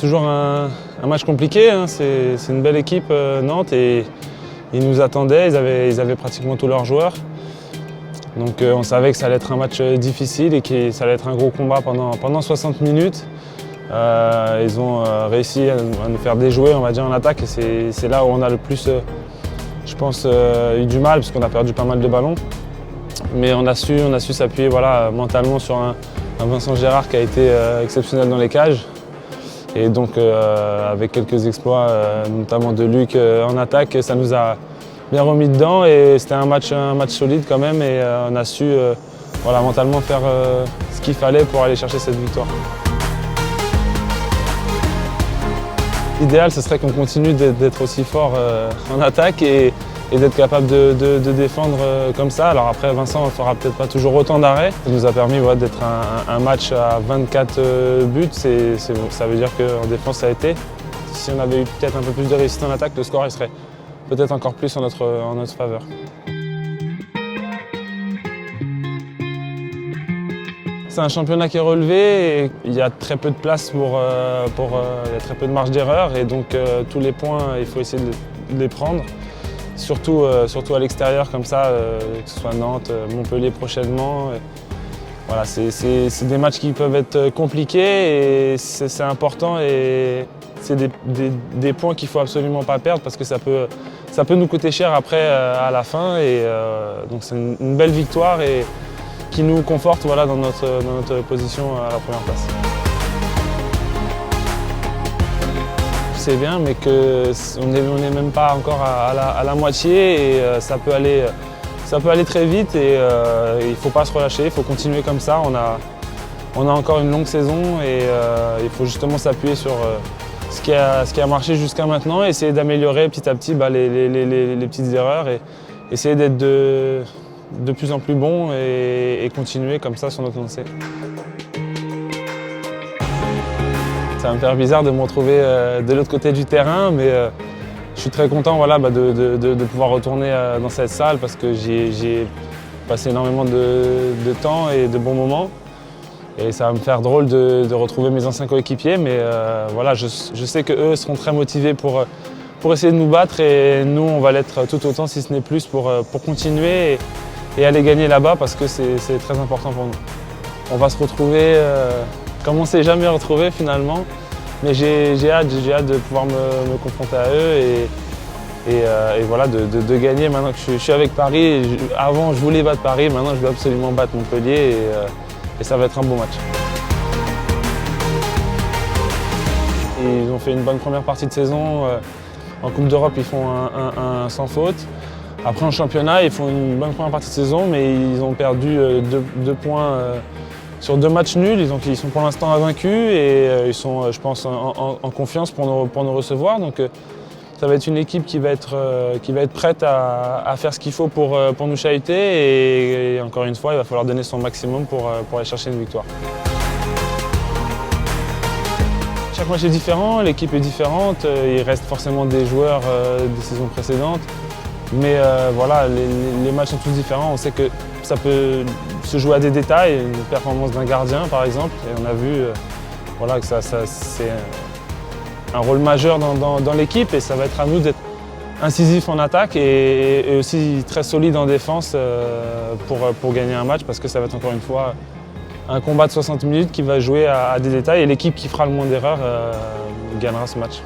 toujours un match compliqué, hein. C'est une belle équipe, Nantes, et ils nous attendaient, ils avaient pratiquement tous leurs joueurs. Donc on savait que ça allait être un match difficile et que ça allait être un gros combat pendant 60 minutes. Ils ont réussi à nous faire déjouer, on va dire, en attaque, et c'est là où on a le plus, je pense, eu du mal, parce qu'on a perdu pas mal de ballons. Mais on a su s'appuyer, voilà, mentalement sur un Vincent Gérard qui a été exceptionnel dans les cages. Et donc avec quelques exploits, notamment de Luc en attaque, ça nous a bien remis dedans, et c'était un match solide quand même, et on a su voilà, mentalement faire ce qu'il fallait pour aller chercher cette victoire. L'idéal, ce serait qu'on continue d'être aussi fort en attaque et d'être capable de défendre comme ça. Alors après, Vincent ne fera peut-être pas toujours autant d'arrêts. Ça nous a permis d'être un match à 24 buts. Ça veut dire qu'en défense, ça a été. Si on avait eu peut-être un peu plus de réussite en attaque, le score il serait peut-être encore plus en notre faveur. C'est un championnat qui est relevé, et il y a très peu de place il y a très peu de marge d'erreur, et donc tous les points, il faut essayer de les prendre. Surtout à l'extérieur comme ça, que ce soit Nantes, Montpellier prochainement. Voilà, c'est des matchs qui peuvent être compliqués, et c'est important, et c'est des points qu'il ne faut absolument pas perdre, parce que ça peut nous coûter cher après à la fin. Et donc c'est une belle victoire et qui nous conforte, voilà, dans notre position à la première place. C'est bien, mais on n'est même pas encore à la moitié, et ça peut aller très vite, et il ne faut pas se relâcher, il faut continuer comme ça. On a encore une longue saison, et il faut justement s'appuyer sur ce qui a marché jusqu'à maintenant, et essayer d'améliorer petit à petit les petites erreurs, et essayer d'être de plus en plus bon, et continuer comme ça sur notre lancée. Ça va me faire bizarre de me retrouver de l'autre côté du terrain, mais je suis très content, voilà, de pouvoir retourner dans cette salle, parce que j'ai passé énormément de temps et de bons moments. Et ça va me faire drôle de retrouver mes anciens coéquipiers, mais voilà, je sais qu'eux seront très motivés pour essayer de nous battre, et nous on va l'être tout autant, si ce n'est plus, pour continuer et aller gagner là-bas, parce que c'est très important pour nous. On va se retrouver comme on ne s'est jamais retrouvé finalement, mais j'ai hâte de pouvoir me confronter à eux, et voilà, de gagner maintenant que je suis avec Paris. Avant je voulais battre Paris, maintenant je veux absolument battre Montpellier, et ça va être un beau match. Ils ont fait une bonne première partie de saison. En Coupe d'Europe, ils font un sans faute. Après, en championnat, ils font une bonne première partie de saison, mais ils ont perdu 2 points sur 2 matchs nuls. Ils sont pour l'instant invaincus, et ils sont, je pense, en confiance pour nous recevoir. Donc ça va être une équipe qui va être prête à faire ce qu'il faut pour nous chahuter, et encore une fois, il va falloir donner son maximum pour aller chercher une victoire. Chaque match est différent, l'équipe est différente, il reste forcément des joueurs des saisons précédentes. Mais voilà, les matchs sont tous différents. On sait que ça peut se jouer à des détails, une performance d'un gardien par exemple. Et on a vu voilà, que c'est un rôle majeur dans l'équipe, et ça va être à nous d'être incisifs en attaque et aussi très solides en défense pour gagner un match, parce que ça va être encore une fois un combat de 60 minutes qui va jouer à des détails, et l'équipe qui fera le moins d'erreurs gagnera ce match.